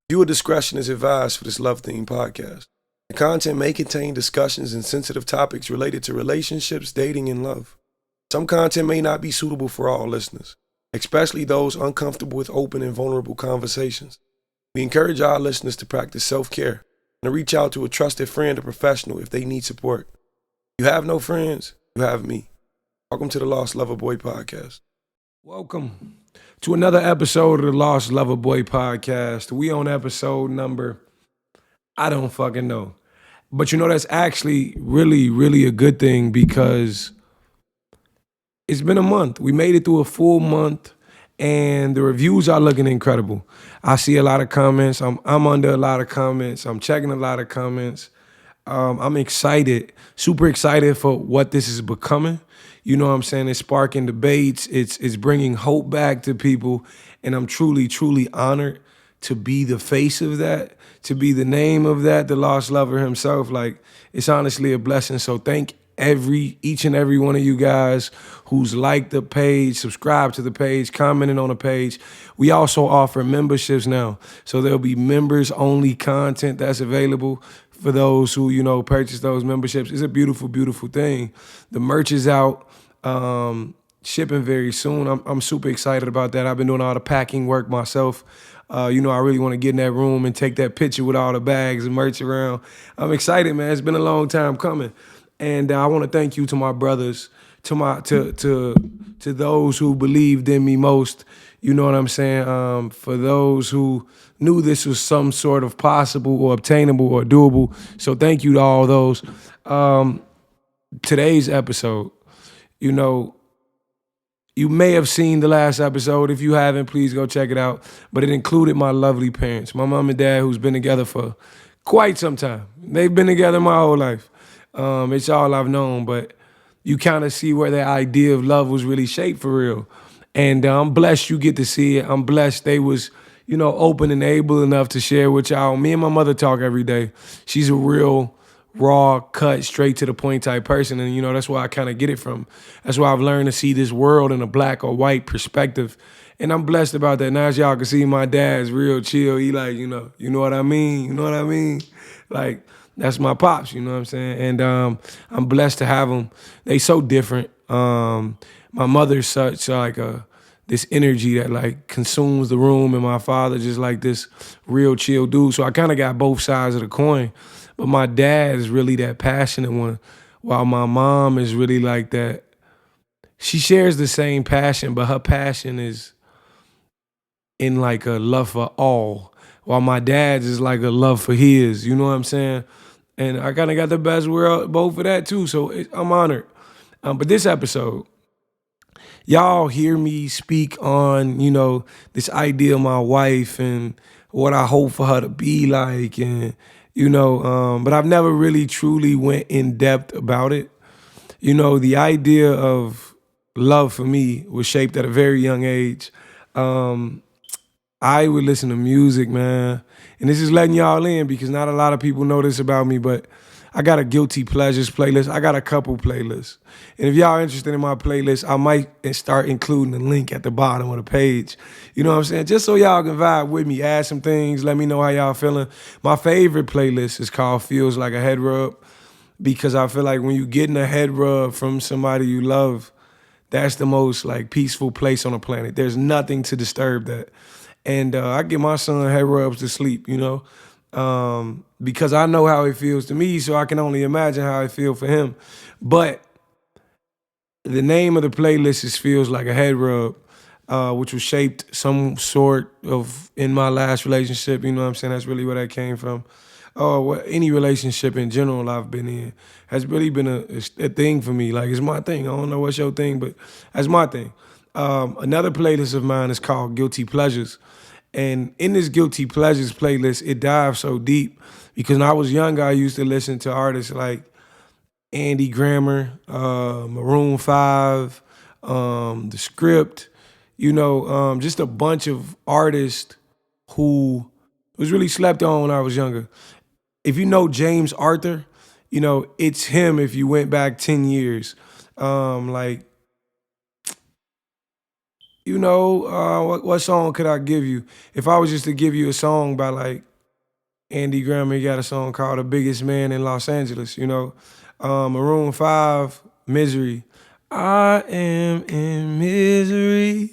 Viewer discretion is advised for this love-themed podcast. The content may contain discussions and sensitive topics related to relationships, dating, and love. Some content may not be suitable for all listeners, especially those uncomfortable with open and vulnerable conversations. We encourage our listeners to practice self-care and to reach out to a trusted friend or professional if they need support. You have no friends, you have me. Welcome to the Lost Loverboy podcast. Welcome to another episode of the Lost Loverboy podcast. We on episode number, I don't fucking know. But that's actually really a good thing because it's been a month. We made it through a full month and the reviews are looking incredible. I see a lot of comments. I'm under a lot of comments. I'm checking a lot of comments. I'm excited, super excited for what this is becoming. You know what I'm saying? It's sparking debates. It's bringing hope back to people. And I'm truly honored to be the face of that, to be the name of that, the lost lover himself. Like, it's honestly a blessing. So thank each and every one of you guys who's liked the page, subscribed to the page, commented on the page. We also offer memberships now. So there'll be members only content that's available for those who, purchase those memberships. It's a beautiful thing. The merch is out, shipping very soon. I'm super excited about that. I've been doing all the packing work myself. I really want to get in that room and take that picture with all the bags and merch around. I'm excited, man. It's been a long time coming. And I want to thank you to my brothers, to those who believed in me most. You know what I'm saying? For those who knew this was some sort of possible or obtainable or doable. So thank you to all those. Today's episode, you may have seen the last episode. If you haven't, please go check it out. But it included my lovely parents, my mom and dad, who's been together for quite some time. They've been together my whole life. It's all I've known, but you kind of see where that idea of love was really shaped for real. And I'm blessed you get to see it. I'm blessed they was, open and able enough to share with y'all. Me and my mother talk every day. She's a real raw, cut, straight to the point type person. And, that's where I kind of get it from. That's why I've learned to see this world in a black or white perspective. And I'm blessed about that. Now, as y'all can see, my dad's real chill. He like, you know what I mean? You know what I mean? Like, that's my pops, you know what I'm saying? And I'm blessed to have them. They so different. My mother's such like this energy that like consumes the room, and my father just like this real chill dude. So I kind of got both sides of the coin. But my dad is really that passionate one, while my mom is really like that. She shares the same passion, but her passion is in like a love for all, while my dad's is like a love for his. You know what I'm saying? And I kind of got the best world, both of that too. So I'm honored. But this episode, y'all hear me speak on, this idea of my wife and what I hope for her to be like. And, but I've never really truly went in depth about it. The idea of love for me was shaped at a very young age. I would listen to music, man. And this is letting y'all in because not a lot of people know this about me, but I got a guilty pleasures playlist. I got a couple playlists. And if y'all interested in my playlist, I might start including the link at the bottom of the page. You know what I'm saying? Just so y'all can vibe with me, add some things, let me know how y'all feeling. My favorite playlist is called Feels Like a Head Rub, because I feel like when you getting a head rub from somebody you love, that's the most like peaceful place on the planet. There's nothing to disturb that. And I give my son head rubs to sleep, because I know how it feels to me, so I can only imagine how it feels for him. But the name of the playlist is Feels Like a Head Rub, which was shaped some sort of in my last relationship. You know what I'm saying? That's really where that came from. Any relationship in general I've been in has really been a thing for me. Like, it's my thing. I don't know what's your thing, but that's my thing. Another playlist of mine is called Guilty Pleasures. And in this Guilty Pleasures playlist, it dives so deep because when I was younger, I used to listen to artists like Andy Grammer, Maroon 5, The Script, just a bunch of artists who was really slept on when I was younger. If you know James Arthur, it's him if you went back 10 years. Like what song could I give you? If I was just to give you a song by like Andy Grammer, he got a song called "The Biggest Man in Los Angeles." Maroon 5, "Misery." I am in misery,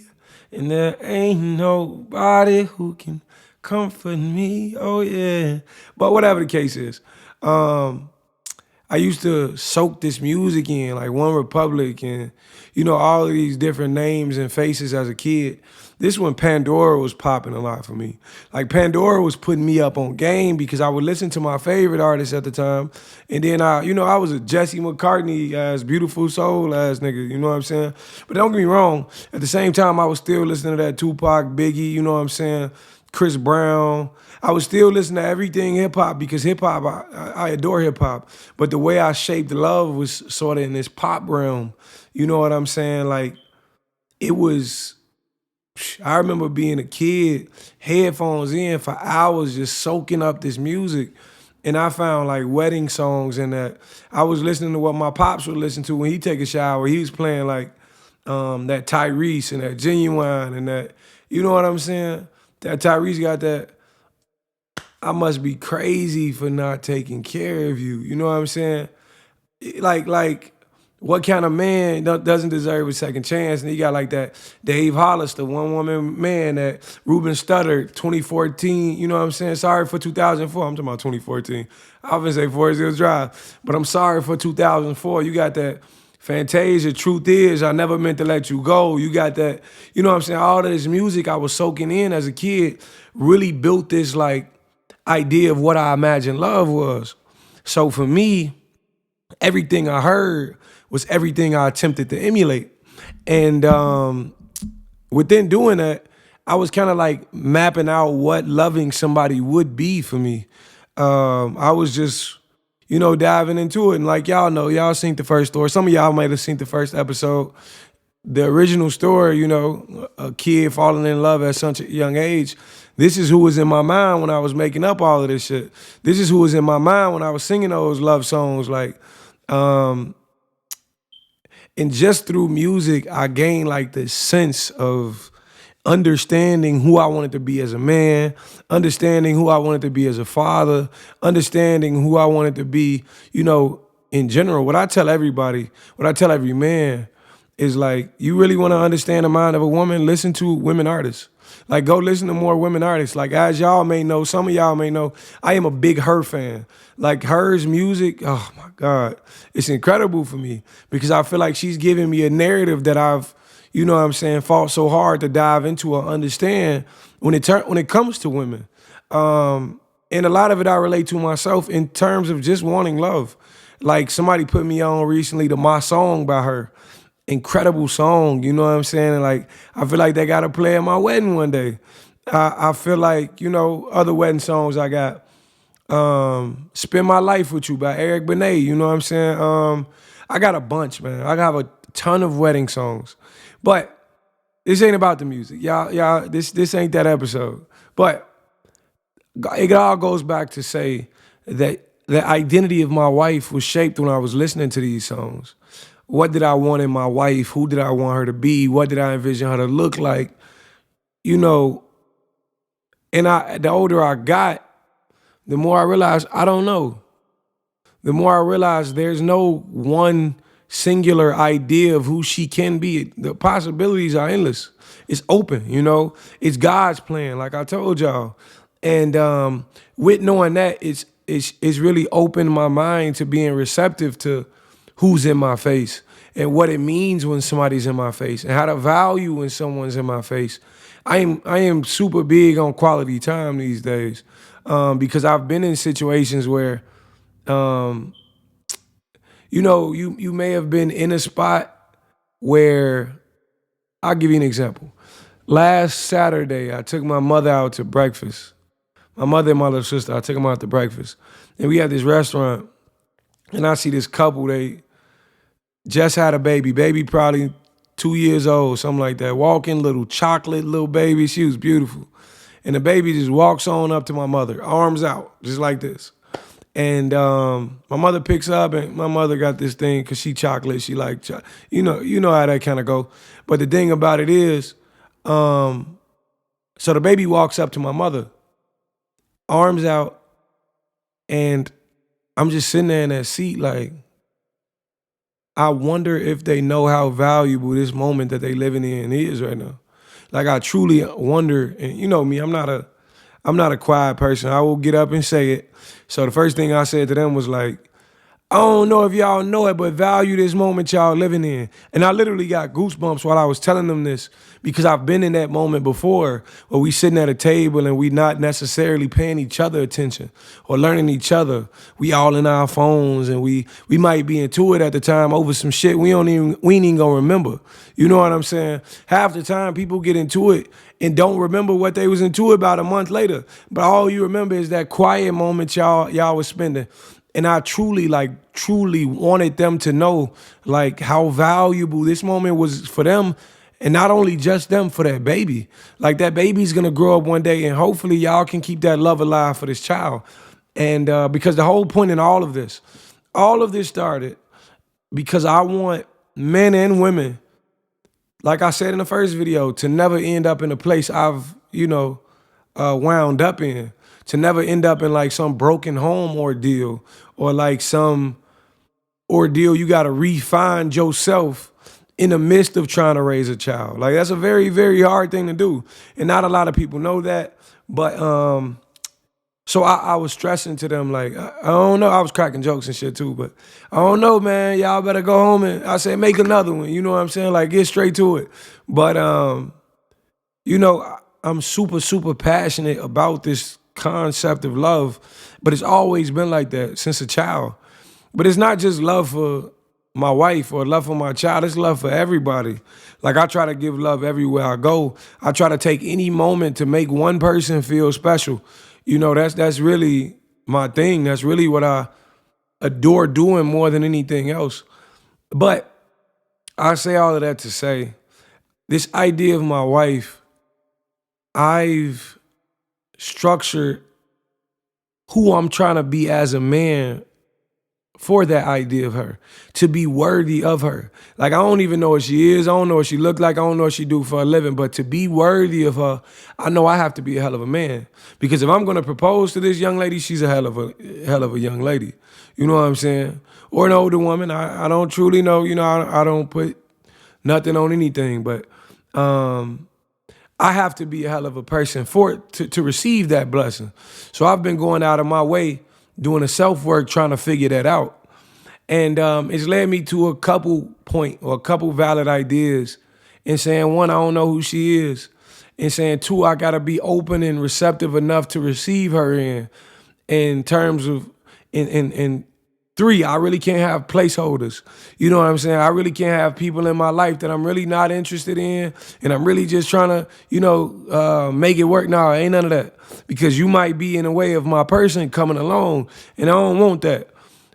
and there ain't nobody who can comfort me. Oh yeah. But whatever the case is, I used to soak this music in, like One Republic and, all of these different names and faces as a kid. This when Pandora was popping a lot for me. Like Pandora was putting me up on game because I would listen to my favorite artist at the time. And then I was a Jesse McCartney ass, beautiful soul ass nigga, you know what I'm saying? But don't get me wrong, at the same time I was still listening to that Tupac, Biggie, you know what I'm saying? Chris Brown. I was still listening to everything hip hop because hip hop, I adore hip hop. But the way I shaped love was sort of in this pop realm. You know what I'm saying? Like, it was, I remember being a kid, headphones in for hours, just soaking up this music. And I found like wedding songs and that. I was listening to what my pops would listen to when he take a shower. He was playing like that Tyrese and that Genuine and that, you know what I'm saying? That Tyrese got that, I must be crazy for not taking care of you. You know what I'm saying? Like, what kind of man doesn't deserve a second chance? And he got like that Dave Hollister, One Woman Man, that Ruben Studdard, 2014. You know what I'm saying? Sorry for 2004. I'm talking about 2014. I was gonna say Forest Hills Drive, but I'm sorry for 2004. You got that Fantasia, Truth Is, I Never Meant to Let You Go. You got that, you know what I'm saying? All of this music I was soaking in as a kid really built this like idea of what I imagined love was. So for me, everything I heard was everything I attempted to emulate. And within doing that, I was kind of like mapping out what loving somebody would be for me. I was just, diving into it. And like y'all know, y'all seen the first story. Some of y'all might have seen the first episode. The original story, a kid falling in love at such a young age. This is who was in my mind when I was making up all of this shit. This is who was in my mind when I was singing those love songs. Like, and just through music, I gained like this sense of understanding who I wanted to be as a man, understanding who I wanted to be as a father, understanding who I wanted to be, in general. What I tell everybody, what I tell every man is like, you really want to understand the mind of a woman, listen to women artists. Like, go listen to more women artists. Like, as y'all may know, some of y'all may know, I am a big Her fan. Like, Her's music, oh my God, it's incredible for me because I feel like she's giving me a narrative that I've, fought so hard to dive into or understand when it comes to women. And a lot of it I relate to myself in terms of just wanting love. Like, somebody put me on recently to My Song by her. Incredible song, you know what I'm saying? And like, I feel like they got to play at my wedding one day. I feel like, other wedding songs I got. Spend My Life With You by Eric Benet, you know what I'm saying? I got a bunch, man. I have a ton of wedding songs. But this ain't about the music. Y'all, this ain't that episode. But it all goes back to say that the identity of my wife was shaped when I was listening to these songs. What did I want in my wife? Who did I want her to be? What did I envision her to look like? And the older I got, the more I realized I don't know. The more I realized there's no one singular idea of who she can be. The possibilities are endless. It's open, It's God's plan, like I told y'all. And with knowing that, it's really opened my mind to being receptive to who's in my face and what it means when somebody's in my face and how to value when someone's in my face. I am super big on quality time these days because I've been in situations where, you may have been in a spot where, I'll give you an example. Last Saturday, I took my mother out to breakfast. My mother and my little sister, I took them out to breakfast. And we had this restaurant, and I see this couple, they just had a baby probably 2 years old, something like that. Walking, little chocolate little baby. She was beautiful. And the baby just walks on up to my mother, arms out, just like this. And my mother picks up, and my mother got this thing, because she chocolate, she like, you know how that kind of go. But the thing about it is, Um, so the baby walks up to my mother, arms out, and I'm just sitting there in that seat like, I wonder if they know how valuable this moment that they living in is right now. Like I truly wonder, and you know me, I'm not a quiet person. I will get up and say it. So the first thing I said to them was like, I don't know if y'all know it, but value this moment y'all living in. And I literally got goosebumps while I was telling them this because I've been in that moment before where we sitting at a table and we not necessarily paying each other attention or learning each other. We all in our phones and we might be into it at the time over some shit we ain't even gonna remember. You know what I'm saying? Half the time people get into it and don't remember what they was into it about a month later. But all you remember is that quiet moment y'all was spending. And I truly wanted them to know like how valuable this moment was for them. And not only just them, for that baby. Like that baby's gonna grow up one day and hopefully y'all can keep that love alive for this child. And because the whole point in all of this started because I want men and women, like I said in the first video, to never end up in a place I've, wound up in. To never end up in like some broken home ordeal or like some ordeal you gotta re-find yourself in the midst of trying to raise a child. Like that's a very, very hard thing to do. And not a lot of people know that. But so I was stressing to them like, I don't know, I was cracking jokes and shit too, but I don't know, man, y'all better go home and I said make another one. You know what I'm saying? Like get straight to it. But I'm super, super passionate about this concept of love, but it's always been like that since a child. But it's not just love for my wife or love for my child, it's love for everybody. Like I try to give love everywhere I go. I try to take any moment to make one person feel special. You know, that's really my thing. That's really what I adore doing more than anything else. But I say all of that to say, this idea of my wife, I've structured who I'm trying to be as a man for that idea of her, to be worthy of her. Like I don't even know what she is. I don't know what she look like. I don't know what she do for a living. But to be worthy of her, I know I have to be a hell of a man. Because if I'm gonna propose to this young lady, she's a hell of a young lady. You know what I'm saying? Or an older woman. I don't truly know. You know, I don't put nothing on anything. But I have to be a hell of a person to receive that blessing. So I've been going out of my way, doing the self-work, trying to figure that out. And it's led me to a couple valid ideas in saying, one, I don't know who she is. And saying, two, I gotta be open and receptive enough to receive her in terms of, in three, I really can't have placeholders. You know what I'm saying? I really can't have people in my life that I'm really not interested in and I'm really just trying to, make it work. No, ain't none of that. Because you might be in the way of my person coming along and I don't want that.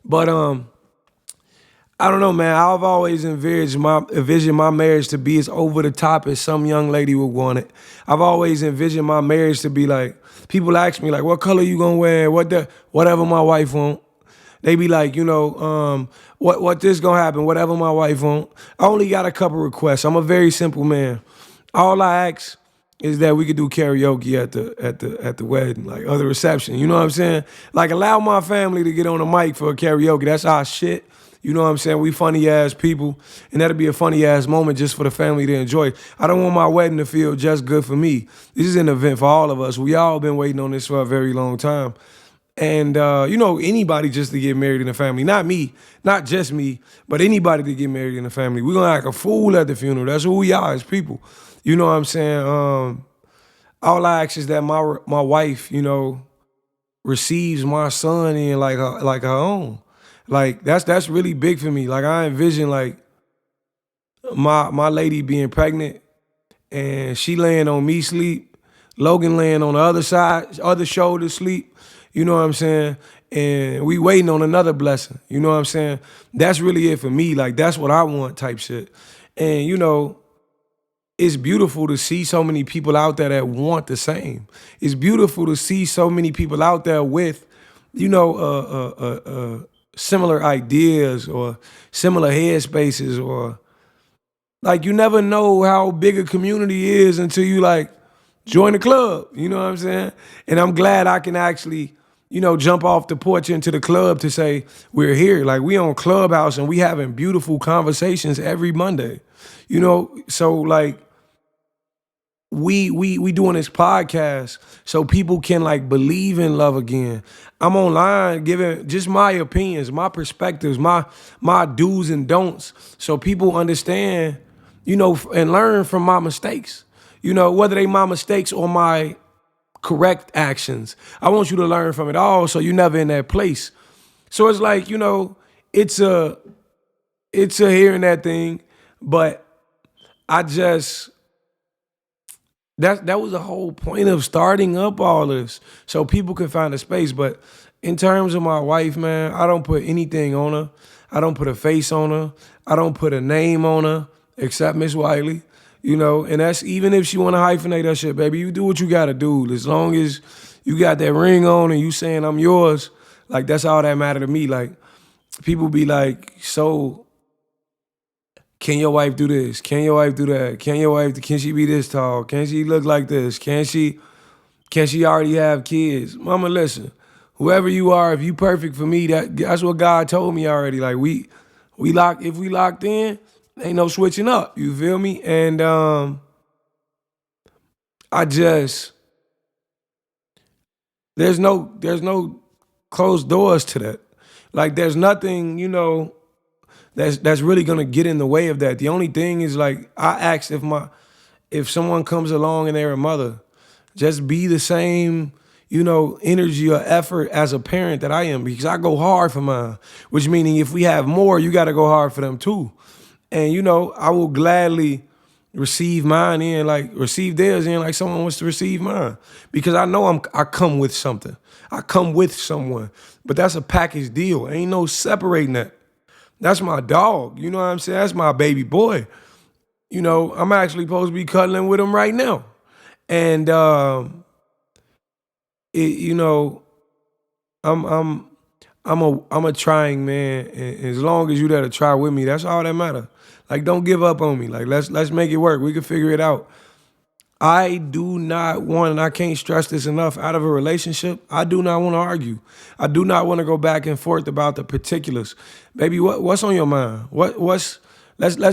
But I don't know, man. I've always envisioned my marriage to be as over the top as some young lady would want it. I've always envisioned my marriage to be like, people ask me like, what color you gonna wear? Whatever my wife want. They be like, what this gonna happen? Whatever my wife want. I only got a couple requests. I'm a very simple man. All I ask is that we could do karaoke at the wedding, like or the reception. You know what I'm saying? Like allow my family to get on the mic for a karaoke. That's our shit. You know what I'm saying? We funny ass people, and that'll be a funny ass moment just for the family to enjoy. I don't want my wedding to feel just good for me. This is an event for all of us. We all been waiting on this for a very long time. And, anybody just to get married in a family. Not me, not just me, but anybody to get married in a family. We're going to act a fool at the funeral. That's who we are as people. You know what I'm saying? All I ask is that my wife, receives my son in like her own. Like, that's really big for me. Like, I envision, like, my lady being pregnant and she laying on me sleep, Logan laying on the other side, other shoulder sleep. You know what I'm saying? And we waiting on another blessing. You know what I'm saying? That's really it for me. Like, that's what I want type shit. And, it's beautiful to see so many people out there that want the same. It's beautiful to see so many people out there with, similar ideas or similar headspaces or Like you never know how big a community is until you like join the club. You know what I'm saying? And I'm glad I can actually, jump off the porch into the club to say we're here. Like we on Clubhouse and we having beautiful conversations every Monday. So like we doing this podcast so people can like believe in love again. I'm online giving just my opinions, my perspectives, my do's and don'ts, so people understand, and learn from my mistakes. Whether they my mistakes or my correct actions. I want you to learn from it all so you're never in that place. So it's like, it's a here and that thing, but I just that was the whole point of starting up all this, so people can find a space. But in terms of my wife, man, I don't put anything on her. I don't put a face on her. I don't put a name on her except Miss Wiley. And that's even if she want to hyphenate that shit, baby. You do what you gotta do. As long as you got that ring on and you saying I'm yours, like that's all that matter to me. Like people be like, so can your wife do this? Can your wife do that? Can she be this tall? Can she look like this? Can she already have kids? Mama, listen, whoever you are, if you perfect for me, that's what God told me already. Like if we locked in, ain't no switching up. You feel me? And I just there's no closed doors to that. Like there's nothing, that's really gonna get in the way of that. The only thing is like I ask if someone comes along and they're a mother, just be the same, energy or effort as a parent that I am, because I go hard for mine. Which meaning if we have more, you gotta go hard for them too. And I will gladly receive theirs in like someone wants to receive mine. Because I know I come with something. I come with someone. But that's a package deal. Ain't no separating that. That's my dog. You know what I'm saying? That's my baby boy. I'm actually supposed to be cuddling with him right now. And I'm a trying man, and as long as you there to try with me, that's all that matter. Like, don't give up on me. Like, let's make it work. We can figure it out. I do not want, and I can't stress this enough, out of a relationship, I do not want to argue. I do not want to go back and forth about the particulars. Baby, what's on your mind? Let's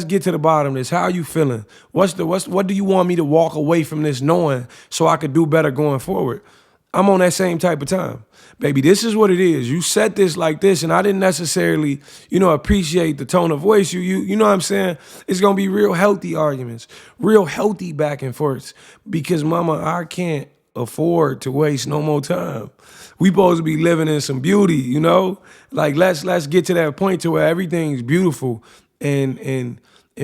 get to the bottom of this. How are you feeling? What do you want me to walk away from this knowing so I could do better going forward? I'm on that same type of time. Baby, this is what it is. You said this like this, and I didn't necessarily, appreciate the tone of voice. You know what I'm saying? It's going to be real healthy arguments, real healthy back and forths, because, mama, I can't afford to waste no more time. We supposed to be living in some beauty, Like, let's get to that point to where everything's beautiful and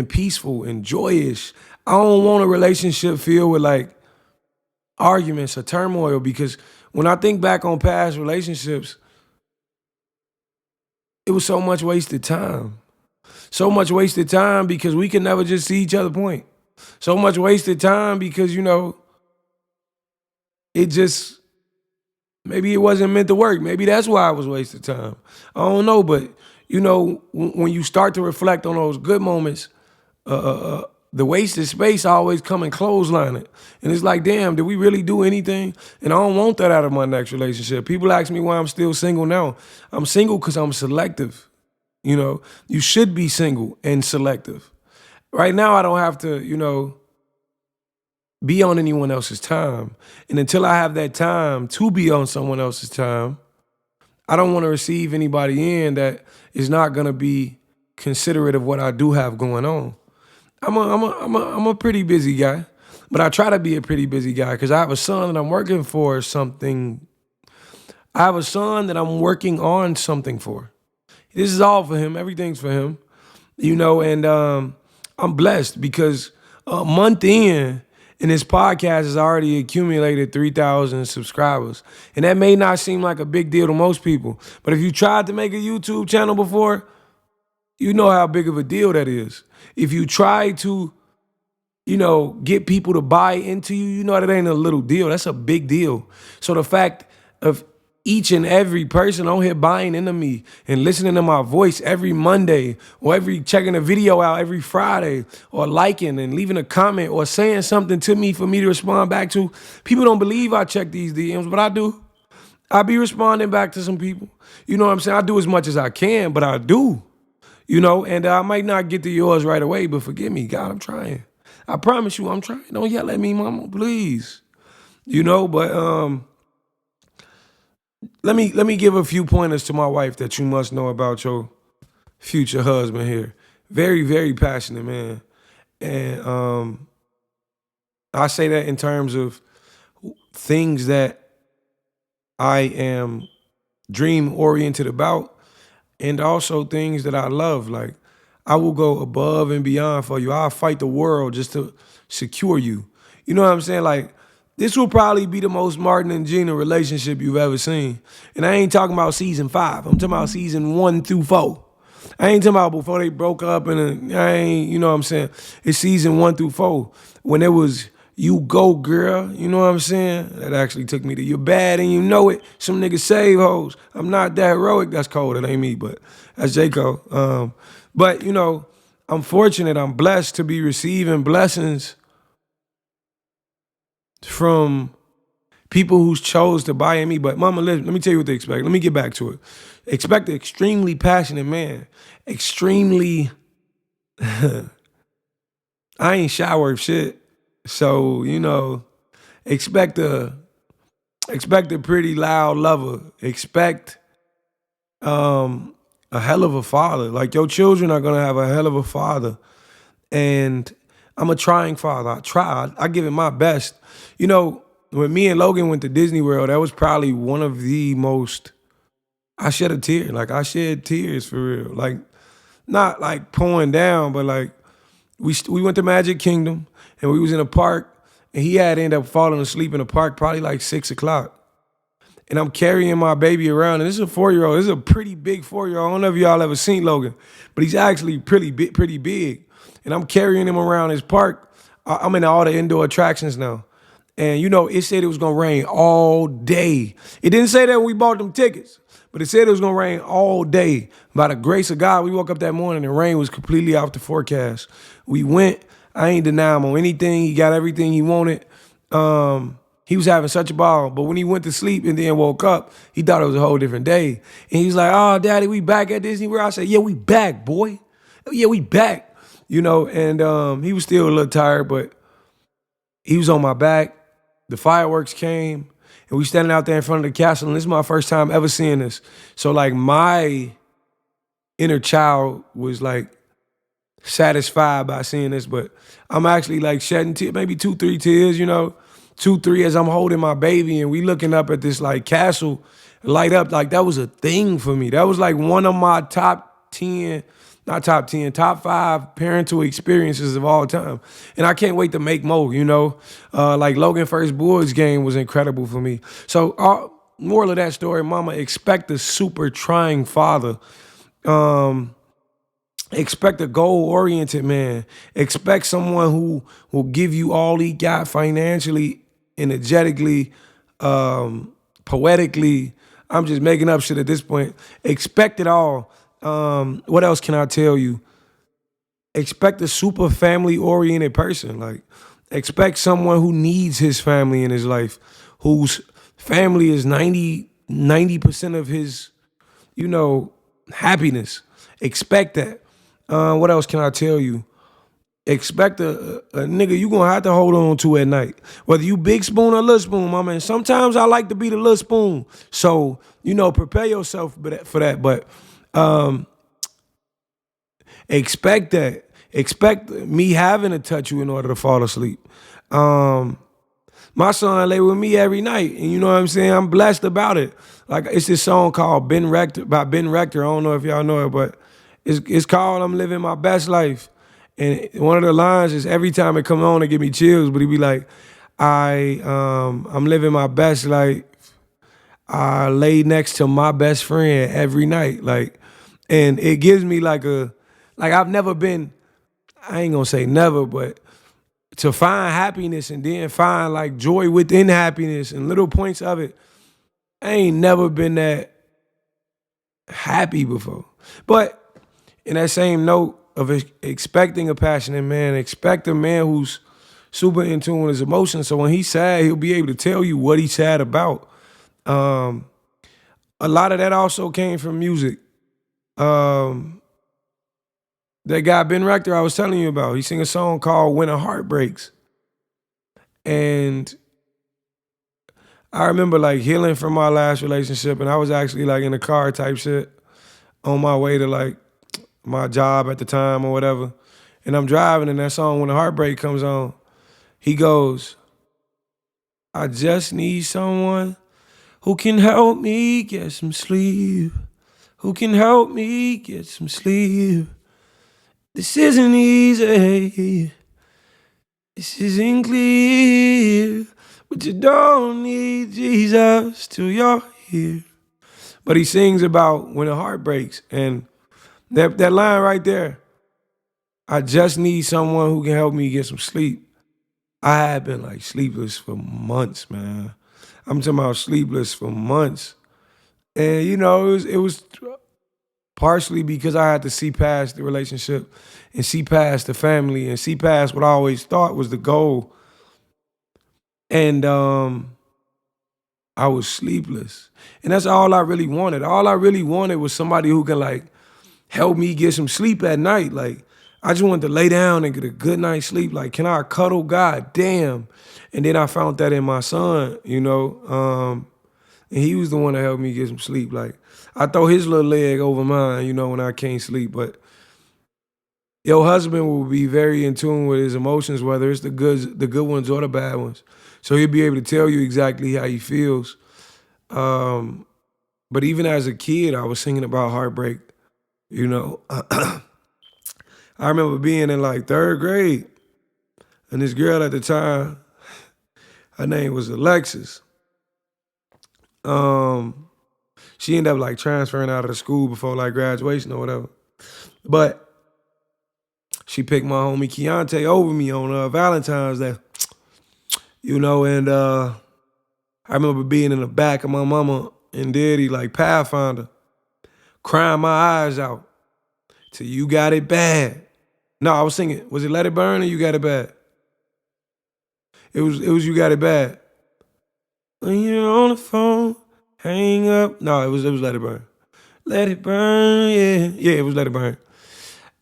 peaceful and joyous. I don't want a relationship filled with, like, arguments or turmoil, because when I think back on past relationships, it was so much wasted time. So much wasted time because we could never just see each other point. So much wasted time because, it just, maybe it wasn't meant to work. Maybe that's why it was wasted time. I don't know, but, when you start to reflect on those good moments, the wasted space always come and clothesline it. And it's like, damn, did we really do anything? And I don't want that out of my next relationship. People ask me why I'm still single now. I'm single because I'm selective. You should be single and selective. Right now, I don't have to, be on anyone else's time. And until I have that time to be on someone else's time, I don't want to receive anybody in that is not going to be considerate of what I do have going on. I'm a pretty busy guy, but I try to be a pretty busy guy because I have a son that I'm working for something. I have a son that I'm working on something for. This is all for him. Everything's for him, and I'm blessed because a month in, and this podcast has already accumulated 3,000 subscribers. And that may not seem like a big deal to most people, but if you tried to make a YouTube channel before, you know how big of a deal that is. If you try to, get people to buy into you, that ain't a little deal. That's a big deal. So the fact of each and every person on here buying into me and listening to my voice every Monday, or every checking a video out every Friday, or liking and leaving a comment or saying something to me for me to respond back to. People don't believe I check these DMs, but I do. I be responding back to some people. You know what I'm saying? I do as much as I can, but I do. And I might not get to yours right away, but forgive me, God, I'm trying. I promise you I'm trying. Don't yell at me, mama, please. But let me give a few pointers to my wife that you must know about your future husband here. Very, very passionate man. And I say that in terms of things that I am dream oriented about, and also things that I love. Like, I will go above and beyond for you. I'll fight the world just to secure you. You know what I'm saying? Like, this will probably be the most Martin and Gina relationship you've ever seen. And I ain't talking about season 5. I'm talking about season 1 through 4. I ain't talking about before they broke up, and I ain't, you know what I'm saying? It's season 1 through 4. When it was you go, girl, you know what I'm saying? That actually took me to you're bad and you know it. Some niggas save hoes. I'm not that heroic. That's cold. It ain't me, but that's J. Cole. But, I'm fortunate. I'm blessed to be receiving blessings from people who chose to buy in me. But mama, let me tell you what to expect. Let me get back to it. Expect an extremely passionate man. Extremely, I ain't shy worth shit. So, expect a pretty loud lover. Expect a hell of a father. Like, your children are gonna have a hell of a father. And I'm a trying father. I try. I give it my best. When me and Logan went to Disney World, that was probably one of the most, I shed a tear. Like, I shed tears for real. Like, not like pouring down, but like, we went to Magic Kingdom and we was in a park, and he had ended up falling asleep in the park probably like 6 o'clock. And I'm carrying my baby around, and this is a 4-year-old. This is a pretty big 4-year-old. I don't know if y'all ever seen Logan, but he's actually pretty big. And I'm carrying him around his park. I'm in all the indoor attractions now. And it said it was gonna rain all day. It didn't say that when we bought them tickets, but it said it was gonna rain all day. By the grace of God, we woke up that morning and rain was completely off the forecast. We went. I ain't deny him on anything. He got everything he wanted. He was having such a ball. But when he went to sleep and then woke up, he thought it was a whole different day. And he was like, "Oh, Daddy, we back at Disney World?" I said, "Yeah, we back, boy. Yeah, we back." And he was still a little tired, but he was on my back. The fireworks came, and we standing out there in front of the castle, and this is my first time ever seeing this. So, like, my inner child was, like, satisfied by seeing this, but I'm actually, like, shedding tears, maybe 2-3 tears, 2-3 as I'm holding my baby, and we looking up at this, like, castle light up. Like, that was a thing for me. That was, like, one of my top 5 parental experiences of all time. And I can't wait to make more, like Logan first Bulls game was incredible for me. So moral of that story, mama, expect a super trying father. Expect a goal-oriented man. Expect someone who will give you all he got financially, energetically, poetically. I'm just making up shit at this point. Expect it all. What else can I tell you? Expect a super family-oriented person. Like, expect someone who needs his family in his life, whose family is 90% of his, happiness. Expect that. What else can I tell you? Expect a nigga you gonna have to hold on to at night. Whether you big spoon or little spoon, mama. And sometimes I like to be the little spoon. So, prepare yourself for that. But expect that. Expect me having to touch you in order to fall asleep. My son lay with me every night, and you know what I'm saying? I'm blessed about it. Like, it's this song called Ben Rector, by Ben Rector. I don't know if y'all know it, but it's called I'm Living My Best Life. And one of the lines is, every time it come on, it give me chills, but he be like, I'm living my best life. I lay next to my best friend every night. Like, and it gives me like I've never been, I ain't gonna say never, but to find happiness and then find like joy within happiness and little points of it, I ain't never been that happy before. But in that same note of expecting a passionate man, expect a man who's super in tune with his emotions. So when he's sad, he'll be able to tell you what he's sad about. A lot of that also came from music. That guy Ben Rector I was telling you about, he sang a song called "When a Heart Breaks," and I remember like healing from my last relationship, and I was actually like in a car type shit on my way to like my job at the time or whatever, and I'm driving, and that song "When a Heartbreak" comes on. He goes, "I just need someone who can help me get some sleep, who can help me get some sleep. This isn't easy, this isn't clear, but you don't need Jesus till you're here." But he sings about when a heart breaks, and that line right there, "I just need someone who can help me get some sleep." I had been like sleepless for months, man. I'm talking about sleepless for months. And it was partially because I had to see past the relationship and see past the family and see past what I always thought was the goal. And I was sleepless. And that's all I really wanted. All I really wanted was somebody who can like help me get some sleep at night. Like I just wanted to lay down and get a good night's sleep. Like, can I cuddle? God damn. And then I found that in my son, and he was the one that helped me get some sleep. Like I throw his little leg over mine, when I can't sleep. But your husband will be very in tune with his emotions, whether it's the good ones or the bad ones. So he'll be able to tell you exactly how he feels. But even as a kid, I was singing about heartbreak. I remember being in like third grade, and this girl at the time, her name was Alexis. She ended up like transferring out of the school before like graduation or whatever. But she picked my homie Keontae over me on Valentine's Day, and I remember being in the back of my mama and daddy like Pathfinder, crying my eyes out till "You Got It Bad." No, I was singing. Was it "Let It Burn" or "You Got It Bad"? It was "You Got It Bad." When you're on the phone, hang up. No, it was "Let It Burn." Let it burn, yeah. Yeah, it was "Let It Burn."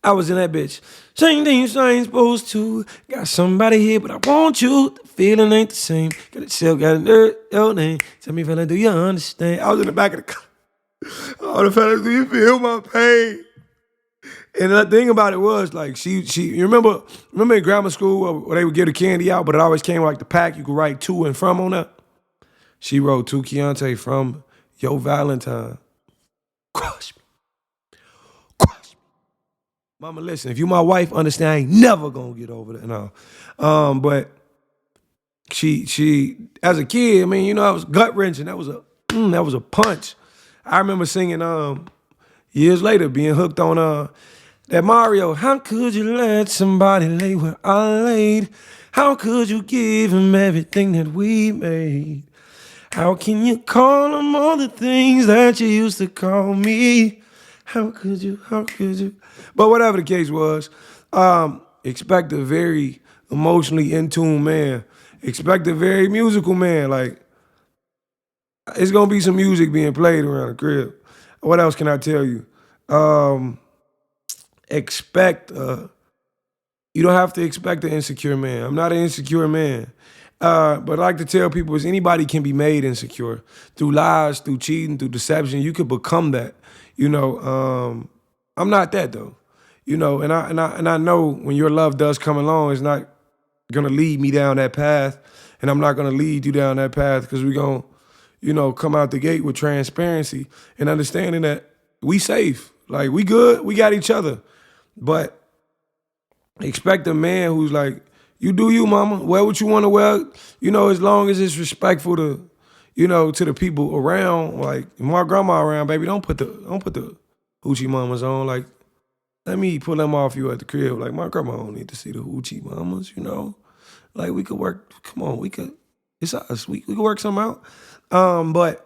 I was in that bitch. Same things I ain't supposed to. Got somebody here, but I want you. The feeling ain't the same. Got it still got your name. Tell me, fella, do you understand? I was in the back of the car. Oh, the fellas, do you feel my pain? And the thing about it was, like, you remember in grammar school where they would give the candy out, but it always came like the pack, you could write to and from on that? She wrote to Keontae from Yo Valentine. Crush me. Crush me. Mama, listen, if you my wife, understand I ain't never gonna get over that. No. But she as a kid, I mean, I was gut wrenching. That was a punch. I remember singing years later, being hooked on that Mario. How could you let somebody lay where I laid? How could you give him everything that we made? How can you call him all the things that you used to call me? How could you? How could you? But whatever the case was, expect a very emotionally in tune man. Expect a very musical man. Like, it's gonna be some music being played around the crib. What else can I tell you? Expect you don't have to expect an insecure man. I'm not an insecure man. But I like to tell people is anybody can be made insecure through lies, through cheating, through deception. You could become that. I'm not that though. And I know when your love does come along, it's not gonna lead me down that path, and I'm not gonna lead you down that path because we're gonna, come out the gate with transparency and understanding that we safe. Like we good, we got each other. But expect a man who's like, you do you, mama. Wear what you want to wear. As long as it's respectful to, to the people around. Like my grandma around, baby. Don't put the hoochie mamas on. Like, let me pull them off you at the crib. Like my grandma don't need to see the hoochie mamas. Like we could work. Come on, we could. It's us. We could work something out. But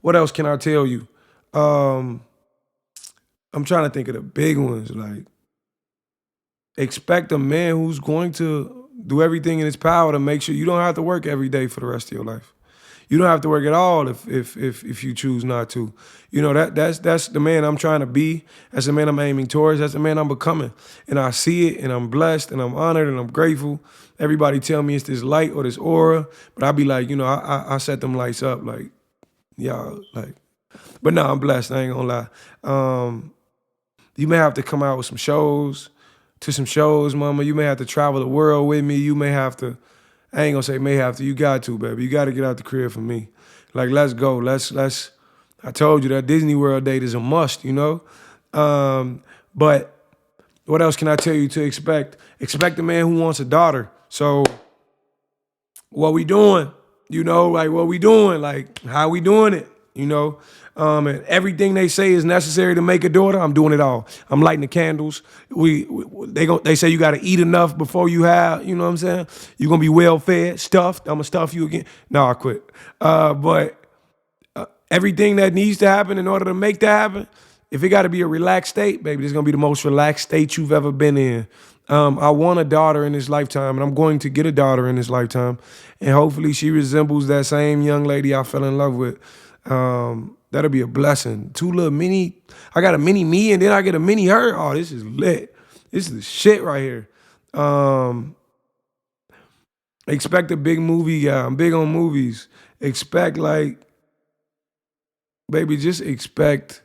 What else can I tell you? Um, I'm trying to think of the big ones. Like, expect a man who's going to do everything in his power to make sure you don't have to work every day for the rest of your life. You don't have to work at all if you choose not to. You know that's the man I'm trying to be. That's the man I'm aiming towards. That's the man I'm becoming. And I see it, and I'm blessed, and I'm honored, and I'm grateful. Everybody tell me it's this light or this aura, but I be like, I set them lights up, like y'all, like. But no, I'm blessed. I ain't gonna lie. You may have to come out with some shows, mama. You may have to travel the world with me. You may have to. I ain't gonna say may have to. You got to, baby. You got to get out the crib for me. Like, let's go. Let's. I told you that Disney World date is a must. But what else can I tell you to expect? Expect a man who wants a daughter. So, what we doing? Like what we doing? Like how we doing it? And everything they say is necessary to make a daughter. I'm doing it all. I'm lighting the candles. They say you got to eat enough before you have. You know what I'm saying? You're gonna be well fed, stuffed. I'm gonna stuff you again. No, I quit. But everything that needs to happen in order to make that happen, if it got to be a relaxed state, baby, this is gonna be the most relaxed state you've ever been in. I want a daughter in this lifetime, and I'm going to get a daughter in this lifetime, and hopefully she resembles that same young lady I fell in love with. That'll be a blessing. I got a mini me, and then I get a mini her. Oh, this is lit. This is the shit right here. Expect a big movie guy. I'm big on movies. Expect baby, just expect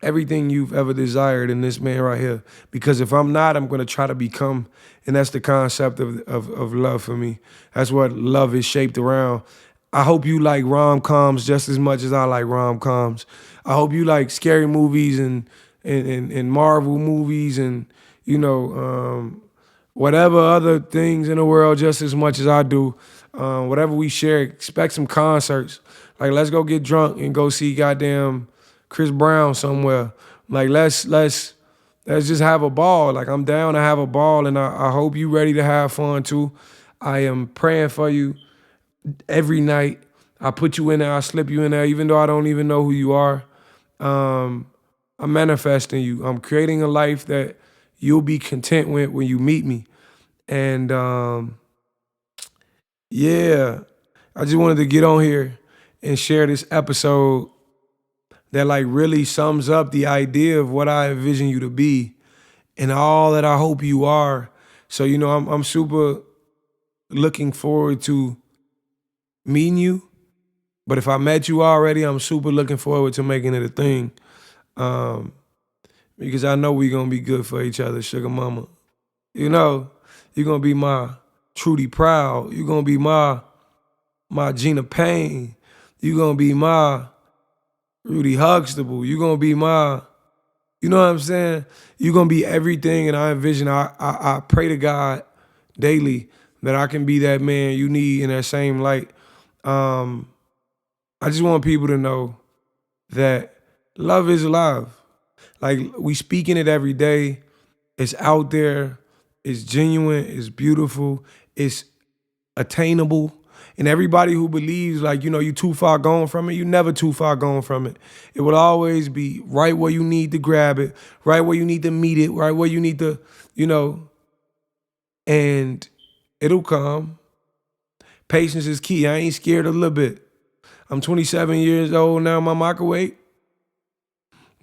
everything you've ever desired in this man right here. Because if I'm not, I'm gonna try to become, and that's the concept of love for me. That's what love is shaped around. I hope you like rom-coms just as much as I like rom-coms. I hope you like scary movies and Marvel movies and, whatever other things in the world just as much as I do. Whatever we share, expect some concerts. Like, let's go get drunk and go see goddamn Chris Brown somewhere. Like, let's just have a ball. Like, I'm down to have a ball, and I hope you ready to have fun too. I am praying for you every night. I put you in there, I slip you in there, even though I don't even know who you are. I'm manifesting you. I'm creating a life that you'll be content with when you meet me. And yeah, I just wanted to get on here and share this episode that like really sums up the idea of what I envision you to be and all that I hope you are. So, I'm super looking forward to meeting you. But if I met you already, I'm super looking forward to making it a thing. Because I know we're gonna be good for each other, sugar mama. You're gonna be my Trudy Proud. You're gonna be my Gina Payne. You're gonna be my Rudy Huxtable. You're gonna be my, you know what I'm saying? You're gonna be everything, and I envision, I pray to God daily that I can be that man you need in that same light. I just want people to know that love is alive. Like, we speaking it every day. It's out there. It's genuine. It's beautiful. It's attainable. And everybody who believes like, you too far gone from it, you never too far gone from it. It will always be right where you need to grab it, right where you need to meet it, right where you need to, and it'll come. Patience is key. I ain't scared a little bit. I'm 27 years old now, mama, I can wait.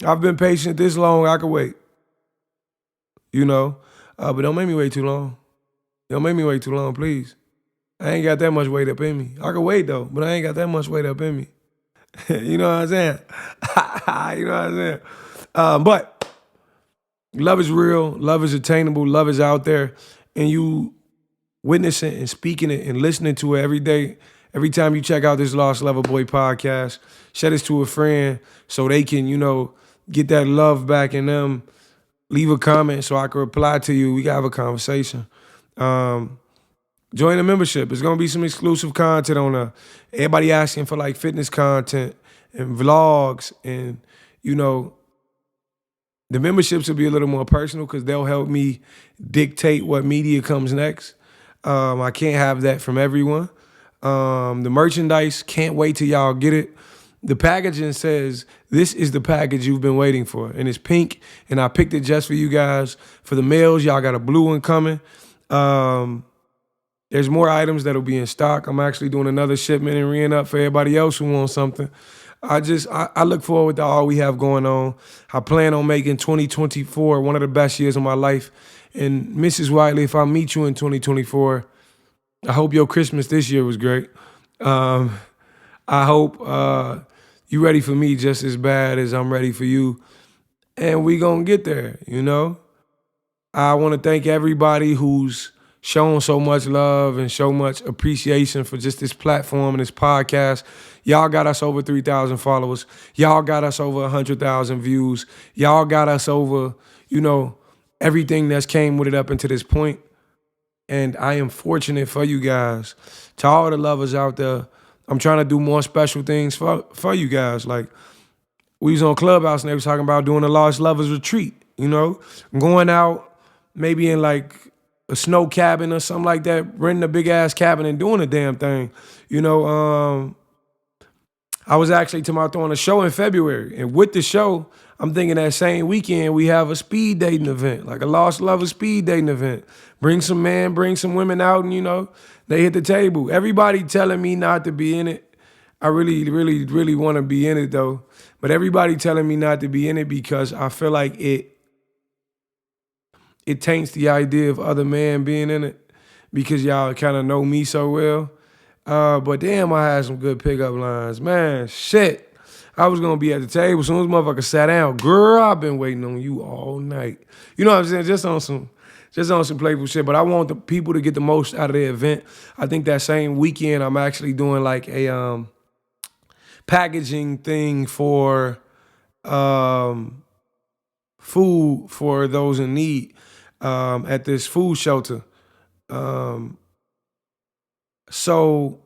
I've been patient this long, I can wait. But don't make me wait too long. Don't make me wait too long, please. I ain't got that much weight up in me. I can wait though, but I ain't got that much weight up in me. You know what I'm saying? You know what I'm saying? But love is real. Love is attainable. Love is out there. And you witnessing and speaking it and listening to it every day. Every time you check out this Lost Loverboy podcast, share this to a friend so they can, get that love back in them. Leave a comment so I can reply to you. We can have a conversation. Join the membership. It's gonna be some exclusive content on there. Everybody asking for like fitness content and vlogs, and the memberships will be a little more personal because they'll help me dictate what media comes next. I can't have that from everyone. The merchandise, can't wait till y'all get it. The packaging says, this is the package you've been waiting for. And it's pink, and I picked it just for you guys. For the males, y'all got a blue one coming. There's more items that'll be in stock. I'm actually doing another shipment and re up for everybody else who wants something. I look forward to all we have going on. I plan on making 2024 one of the best years of my life. And Mrs. Wiley, if I meet you in 2024, I hope your Christmas this year was great. I hope you ready for me just as bad as I'm ready for you. And we gonna get there, you know? I wanna thank everybody who's shown so much love and so much appreciation for just this platform and this podcast. Y'all got us over 3,000 followers. Y'all got us over 100,000 views. Y'all got us over, you know, everything that's came with it up until this point. And I am fortunate for you guys. To all the lovers out there, I'm trying to do more special things for you guys. Like, we was on Clubhouse and they was talking about doing a Lost Lovers retreat, you know? Going out, maybe in like a snow cabin or something like that, renting a big ass cabin and doing a damn thing. You know, I was actually throwing a show in February. And with the show, I'm thinking that same weekend we have a speed dating event, like a Lost Lovers speed dating event. Bring some men, bring some women out, and, you know, they hit the table. Everybody telling me not to be in it. I really, really, really want to be in it, though. But everybody telling me not to be in it because I feel like it taints the idea of other men being in it because y'all kind of know me so well. But damn, I had some good pickup lines. Man, shit. I was going to be at the table as soon as motherfucker sat down. Girl, I've been waiting on you all night. You know what I'm saying? Just on some playful shit. But I want the people to get the most out of the event. I think that same weekend I'm actually doing like a packaging thing for food for those in need at this food shelter. So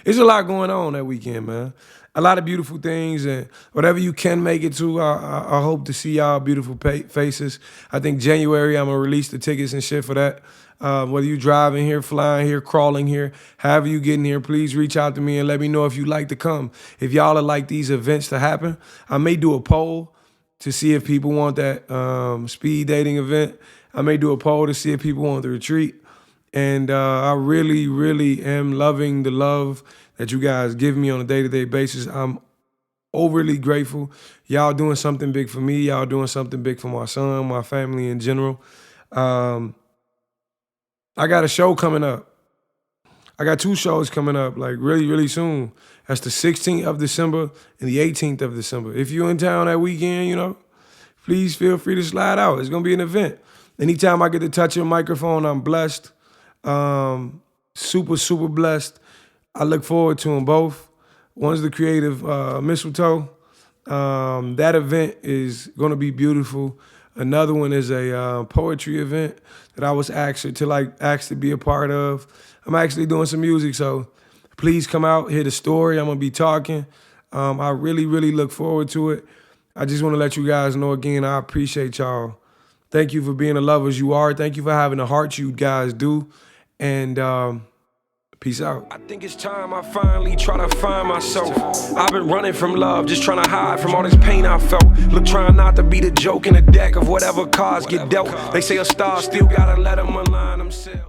there's a lot going on that weekend, man. A lot of beautiful things, and whatever you can make it to, I hope to see y'all beautiful faces. I think January I'm gonna release the tickets and shit for that. Whether you driving here, flying here, crawling here, however you getting here, please reach out to me and let me know if you'd like to come. If y'all would like these events to happen, I may do a poll to see if people want that speed dating event. I may do a poll to see if people want the retreat. And I really, really am loving the love that you guys give me on a day-to-day basis. I'm overly grateful. Y'all doing something big for me. Y'all doing something big for my son, my family in general. I got a show coming up. I got 2 shows coming up, like really, really soon. That's the 16th of December and the 18th of December. If you're in town that weekend, you know, please feel free to slide out. It's gonna be an event. Anytime I get to touch your microphone, I'm blessed. Super, super blessed. I look forward to them both. One's the Creative Mistletoe. That event is gonna be beautiful. Another one is a poetry event that I was asked to be a part of. I'm actually doing some music, so please come out, hear the story. I'm gonna be talking. I really, really look forward to it. I just wanna let you guys know again, I appreciate y'all. Thank you for being the lovers you are. Thank you for having the heart you guys do. And peace out. I think it's time I finally try to find myself. I've been running from love, just trying to hide from all this pain I felt. Look, trying not to be the joke in the deck of whatever cards get dealt. They say a star still gotta let them align themselves.